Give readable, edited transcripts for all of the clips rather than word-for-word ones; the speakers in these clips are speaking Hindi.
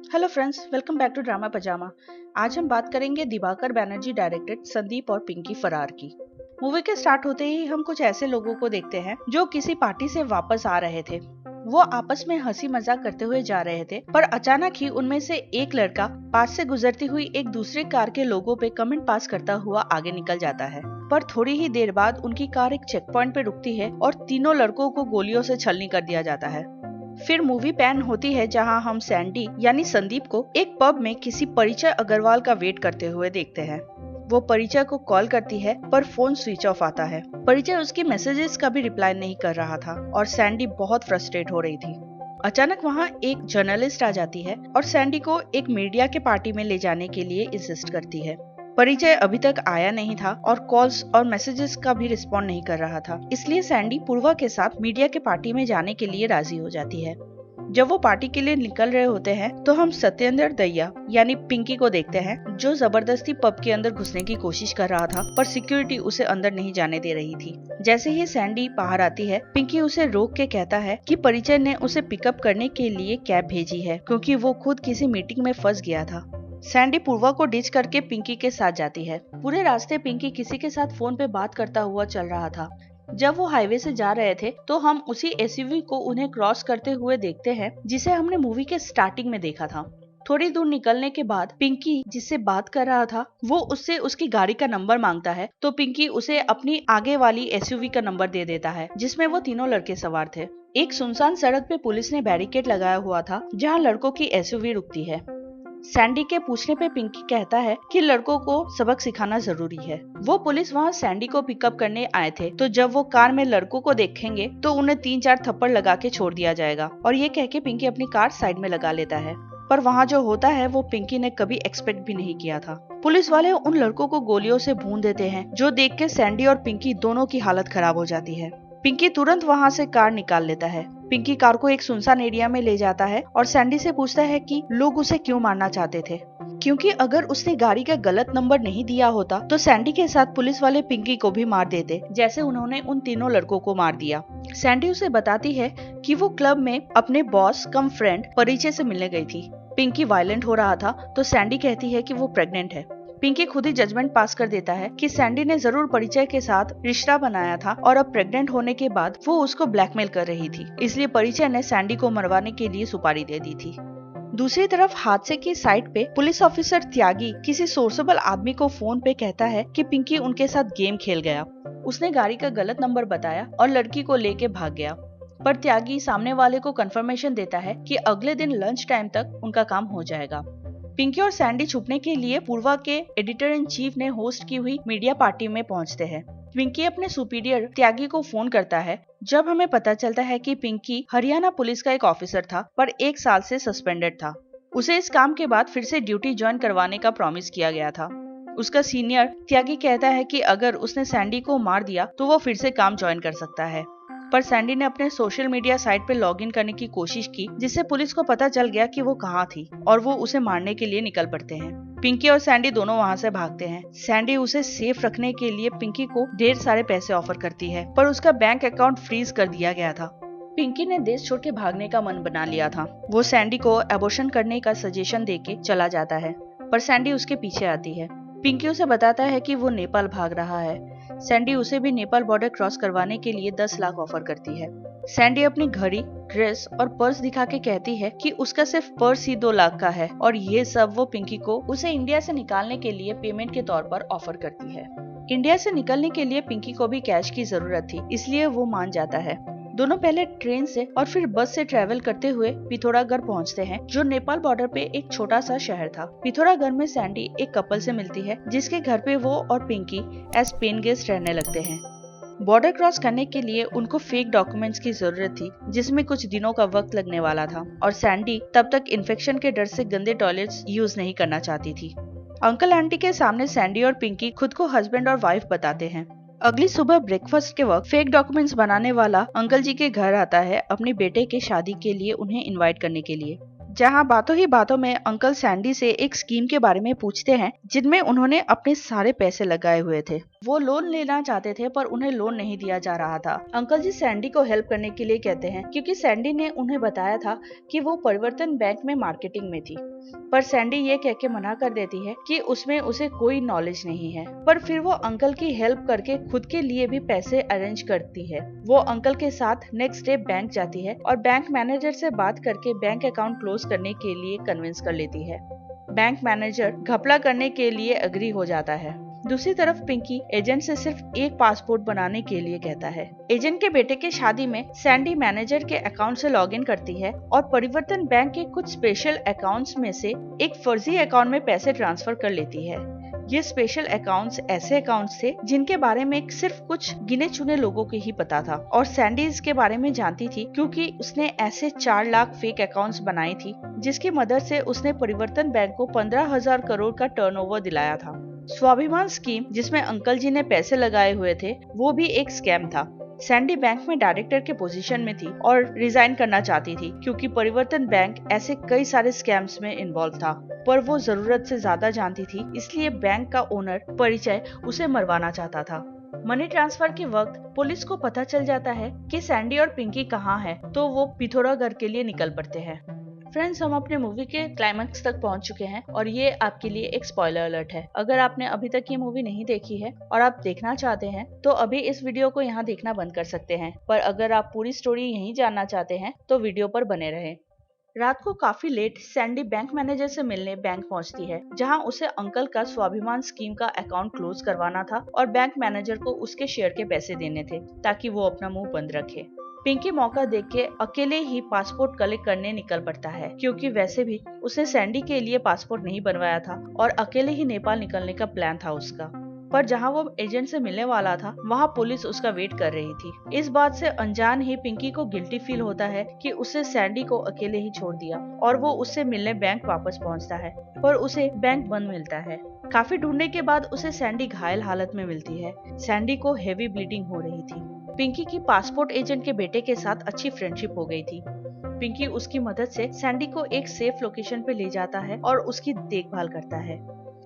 Hello friends, welcome back to drama pajama. आज हम बात करेंगे दिवाकर बैनर्जी डायरेक्टेड संदीप और पिंकी फरार की। मूवी के स्टार्ट होते ही हम कुछ ऐसे लोगों को देखते हैं जो किसी पार्टी से वापस आ रहे थे। वो आपस में हंसी मजाक करते हुए जा रहे थे, पर अचानक ही उनमें से एक लड़का पास से गुजरती हुई एक दूसरे कार के लोगों पे कमेंट पास करता हुआ आगे निकल जाता है। पर थोड़ी ही देर बाद उनकी कार एक चेक पॉइंट पे रुकती है और तीनों लड़कों को गोलियों से छलनी कर दिया जाता है। फिर मूवी पैन होती है जहां हम सैंडी यानी संदीप को एक पब में किसी परिचय अग्रवाल का वेट करते हुए देखते हैं। वो परिचय को कॉल करती है पर फोन स्विच ऑफ आता है। परिचय उसकी मैसेजेस का भी रिप्लाई नहीं कर रहा था और सैंडी बहुत फ्रस्ट्रेट हो रही थी। अचानक वहाँ एक जर्नलिस्ट आ जाती है और सैंडी को एक मीडिया के पार्टी में ले जाने के लिए इंसिस्ट करती है। परिचय अभी तक आया नहीं था और कॉल्स और मैसेजेस का भी रिस्पॉन्ड नहीं कर रहा था, इसलिए सैंडी पूर्वा के साथ मीडिया के पार्टी में जाने के लिए राजी हो जाती है। जब वो पार्टी के लिए निकल रहे होते हैं तो हम सत्येंद्र दैया यानी पिंकी को देखते हैं, जो जबरदस्ती पब के अंदर घुसने की कोशिश कर रहा था पर सिक्योरिटी उसे अंदर नहीं जाने दे रही थी। जैसे ही सैंडी बाहर आती है, पिंकी उसे रोक के कहता है कि परिचय ने उसे पिकअप करने के लिए कैब भेजी है क्योंकि वो खुद किसी मीटिंग में फंस गया था। सैंडी पूर्वा को डिच करके पिंकी के साथ जाती है। पूरे रास्ते पिंकी किसी के साथ फोन पे बात करता हुआ चल रहा था। जब वो हाईवे से जा रहे थे तो हम उसी एसयूवी को उन्हें क्रॉस करते हुए देखते हैं जिसे हमने मूवी के स्टार्टिंग में देखा था। थोड़ी दूर निकलने के बाद पिंकी जिससे बात कर रहा था वो उससे उसकी गाड़ी का नंबर मांगता है, तो पिंकी उसे अपनी आगे वाली एसयूवी का नंबर दे देता है जिसमें वो तीनों लड़के सवार थे। एक सुनसान सड़क पे पुलिस ने बैरिकेड लगाया हुआ था जहाँ लड़कों की एसयूवी रुकती है। सैंडी के पूछने पे पिंकी कहता है कि लड़कों को सबक सिखाना जरूरी है। वो पुलिस वहाँ सैंडी को पिकअप करने आए थे, तो जब वो कार में लड़कों को देखेंगे तो उन्हें 3-4 थप्पड़ लगा के छोड़ दिया जाएगा। और ये कह के पिंकी अपनी कार साइड में लगा लेता है। पर वहाँ जो होता है वो पिंकी ने कभी एक्सपेक्ट भी नहीं किया था। पुलिस वाले उन लड़कों को गोलियों से भून देते हैं, जो देख के सैंडी और पिंकी दोनों की हालत खराब हो जाती है। पिंकी तुरंत वहाँ से कार निकाल लेता है। पिंकी कार को एक सुनसान एरिया में ले जाता है और सैंडी से पूछता है कि लोग उसे क्यों मारना चाहते थे, क्योंकि अगर उसने गाड़ी का गलत नंबर नहीं दिया होता तो सैंडी के साथ पुलिस वाले पिंकी को भी मार देते, जैसे उन्होंने उन तीनों लड़कों को मार दिया। सैंडी उसे बताती है कि वो क्लब में अपने बॉस कम फ्रेंड परिचय से मिलने गई थी। पिंकी वायलेंट हो रहा था तो सैंडी कहती है कि वो प्रेग्नेंट है। पिंकी खुद ही जजमेंट पास कर देता है कि सैंडी ने जरूर परिचय के साथ रिश्ता बनाया था और अब प्रेग्नेंट होने के बाद वो उसको ब्लैकमेल कर रही थी, इसलिए परिचय ने सैंडी को मरवाने के लिए सुपारी दे दी थी। दूसरी तरफ हादसे की साइट पे पुलिस ऑफिसर त्यागी किसी सोर्सेबल आदमी को फोन पे कहता है कि पिंकी उनके साथ गेम खेल गया। उसने गाड़ी का गलत नंबर बताया और लड़की को लेके भाग गया। पर त्यागी सामने वाले को कंफर्मेशन देता है कि अगले दिन लंच टाइम तक उनका काम हो जाएगा। पिंकी और सैंडी छुपने के लिए पूर्वा के एडिटर इन चीफ ने होस्ट की हुई मीडिया पार्टी में पहुंचते हैं। पिंकी अपने सुपीरियर त्यागी को फोन करता है। जब हमें पता चलता है कि पिंकी हरियाणा पुलिस का एक ऑफिसर था पर 1 साल से सस्पेंडेड था। उसे इस काम के बाद फिर से ड्यूटी ज्वाइन करवाने का प्रॉमिस किया गया था। उसका सीनियर त्यागी कहता है कि अगर उसने सैंडी को मार दिया तो वो फिर से काम ज्वाइन कर सकता है। पर सैंडी ने अपने सोशल मीडिया साइट पे लॉगिन करने की कोशिश की, जिससे पुलिस को पता चल गया कि वो कहाँ थी और वो उसे मारने के लिए निकल पड़ते हैं। पिंकी और सैंडी दोनों वहाँ से भागते हैं। सैंडी उसे सेफ रखने के लिए पिंकी को ढेर सारे पैसे ऑफर करती है, पर उसका बैंक अकाउंट फ्रीज कर दिया गया था। पिंकी ने देश छोड़ के भागने का मन बना लिया था। वो सैंडी को एबॉर्शन करने का सजेशन देके चला जाता है, पर सैंडी उसके पीछे आती है। पिंकी उसे बताता है कि वो नेपाल भाग रहा है। सैंडी उसे भी नेपाल बॉर्डर क्रॉस करवाने के लिए 10 लाख ऑफर करती है। सैंडी अपनी घड़ी, ड्रेस और पर्स दिखा के कहती है कि उसका सिर्फ पर्स ही 2 लाख का है और ये सब वो पिंकी को उसे इंडिया से निकालने के लिए पेमेंट के तौर पर ऑफर करती है। इंडिया से निकलने के लिए पिंकी को भी कैश की जरूरत थी, इसलिए वो मान जाता है। दोनों पहले ट्रेन से और फिर बस से ट्रेवल करते हुए पिथौरागढ़ पहुंचते हैं, जो नेपाल बॉर्डर पे एक छोटा सा शहर था। पिथौरागढ़ में सैंडी एक कपल से मिलती है जिसके घर पे वो और पिंकी एज पेन गेस्ट रहने लगते हैं। बॉर्डर क्रॉस करने के लिए उनको फेक डॉक्यूमेंट्स की जरूरत थी, जिसमें कुछ दिनों का वक्त लगने वाला था और सैंडी तब तक इन्फेक्शन के डर से गंदे टॉयलेट्स यूज नहीं करना चाहती थी। अंकल आंटी के सामने सैंडी और पिंकी खुद को हस्बैंड और वाइफ बताते हैं। अगली सुबह ब्रेकफास्ट के वक्त फेक डॉक्यूमेंट्स बनाने वाला अंकल जी के घर आता है अपने बेटे के शादी के लिए उन्हें इनवाइट करने के लिए। जहां बातों ही बातों में अंकल सैंडी से एक स्कीम के बारे में पूछते हैं जिनमें उन्होंने अपने सारे पैसे लगाए हुए थे। वो लोन लेना चाहते थे पर उन्हें लोन नहीं दिया जा रहा था। अंकल जी सैंडी को हेल्प करने के लिए कहते हैं क्योंकि सैंडी ने उन्हें बताया था कि वो परिवर्तन बैंक में मार्केटिंग में थी, पर सैंडी ये कह के मना कर देती है कि उसमें उसे कोई नॉलेज नहीं है। पर फिर वो अंकल की हेल्प करके खुद के लिए भी पैसे अरेंज करती है। वो अंकल के साथ नेक्स्ट डे बैंक जाती है और बैंक मैनेजर से बात करके बैंक अकाउंट क्लोज करने के लिए कन्विंस कर लेती है। बैंक मैनेजर घपला करने के लिए एग्री हो जाता है। दूसरी तरफ पिंकी एजेंट से सिर्फ एक पासपोर्ट बनाने के लिए कहता है। एजेंट के बेटे के शादी में सैंडी मैनेजर के अकाउंट से लॉगिन करती है और परिवर्तन बैंक के कुछ स्पेशल अकाउंट्स में से एक फर्जी अकाउंट में पैसे ट्रांसफर कर लेती है। ये स्पेशल अकाउंट्स ऐसे अकाउंट्स थे जिनके बारे में सिर्फ कुछ गिने चुने लोगों को ही पता था और सैंडी इसके बारे में जानती थी क्योंकि उसने ऐसे 4 लाख फेक अकाउंट्स बनाई थी जिसकी मदद से उसने परिवर्तन बैंक को 15,000 करोड़ का टर्नओवर दिलाया था। स्वाभिमान स्कीम जिसमें अंकल जी ने पैसे लगाए हुए थे वो भी एक स्कैम था। सैंडी बैंक में डायरेक्टर के पोजीशन में थी और रिजाइन करना चाहती थी क्योंकि परिवर्तन बैंक ऐसे कई सारे स्कैम्स में इन्वॉल्व था, पर वो जरूरत से ज्यादा जानती थी, इसलिए बैंक का ओनर परिचय उसे मरवाना चाहता था। मनी ट्रांसफर के वक्त पुलिस को पता चल जाता है कि सैंडी और पिंकी कहाँ है, तो वो पिथौरागढ़ के लिए निकल पड़ते हैं। फ्रेंड्स, हम अपने मूवी के क्लाइमैक्स तक पहुंच चुके हैं और ये आपके लिए एक स्पॉइलर अलर्ट है। अगर आपने अभी तक ये मूवी नहीं देखी है और आप देखना चाहते हैं तो अभी इस वीडियो को यहाँ देखना बंद कर सकते हैं, पर अगर आप पूरी स्टोरी यहीं जानना चाहते हैं तो वीडियो पर बने रहें। रात को काफी लेट सैंडी बैंक मैनेजर से मिलने बैंक पहुंचती है, जहां उसे अंकल का स्वाभिमान स्कीम का अकाउंट क्लोज करवाना था और बैंक मैनेजर को उसके शेयर के पैसे देने थे ताकि वो अपना मुंह बंद रखे। पिंकी मौका देख के अकेले ही पासपोर्ट कलेक्ट करने निकल पड़ता है क्योंकि वैसे भी उसने सैंडी के लिए पासपोर्ट नहीं बनवाया था और अकेले ही नेपाल निकलने का प्लान था उसका। पर जहां वो एजेंट से मिलने वाला था वहां पुलिस उसका वेट कर रही थी। इस बात से अनजान ही पिंकी को गिल्टी फील होता है कि उससे सैंडी को अकेले ही छोड़ दिया और वो उससे मिलने बैंक वापस पहुंचता है, पर उसे बैंक बंद मिलता है। काफी ढूंढने के बाद उसे सैंडी घायल हालत में मिलती है। सैंडी को हेवी ब्लीडिंग हो रही थी। पिंकी की पासपोर्ट एजेंट के बेटे के साथ अच्छी फ्रेंडशिप हो गई थी। पिंकी उसकी मदद से सैंडी को एक सेफ लोकेशन पे ले जाता है और उसकी देखभाल करता है।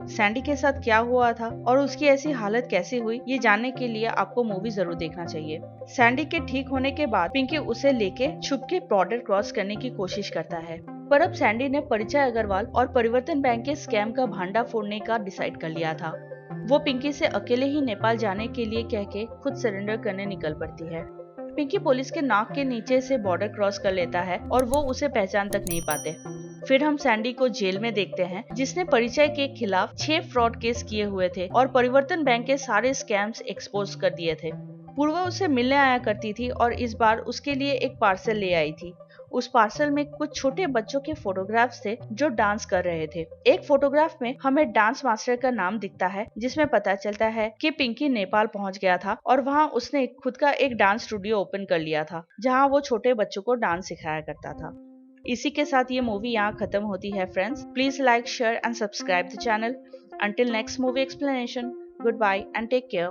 सैंडी के साथ क्या हुआ था और उसकी ऐसी हालत कैसे हुई, ये जानने के लिए आपको मूवी जरूर देखना चाहिए। सैंडी के ठीक होने के बाद पिंकी उसे लेके छुप के बॉर्डर क्रॉस करने की कोशिश करता है, पर अब सैंडी ने परिचय अग्रवाल और परिवर्तन बैंक के स्कैम का भांडा फोड़ने का डिसाइड कर लिया था। वो पिंकी से अकेले ही नेपाल जाने के लिए कह के खुद सरेंडर करने निकल पड़ती है। पिंकी पुलिस के नाक के नीचे से बॉर्डर क्रॉस कर लेता है और वो उसे पहचान तक नहीं पाते। फिर हम सैंडी को जेल में देखते हैं जिसने परिचय के खिलाफ 6 फ्रॉड केस किए हुए थे और परिवर्तन बैंक के सारे स्कैम्स एक्सपोज कर दिए थे। पूर्वा उसे मिलने आया करती थी और इस बार उसके लिए एक पार्सल ले आई थी। उस पार्सल में कुछ छोटे बच्चों के फोटोग्राफ्स थे जो डांस कर रहे थे। एक फोटोग्राफ में हमें डांस मास्टर का नाम दिखता है जिसमें पता चलता है कि पिंकी नेपाल पहुंच गया था और वहां उसने खुद का एक डांस स्टूडियो ओपन कर लिया था जहां वो छोटे बच्चों को डांस सिखाया करता था। इसी के साथ ये मूवी यहाँ खत्म होती है। Friends, please like, share and subscribe the channel. Until next movie explanation, good bye and take care.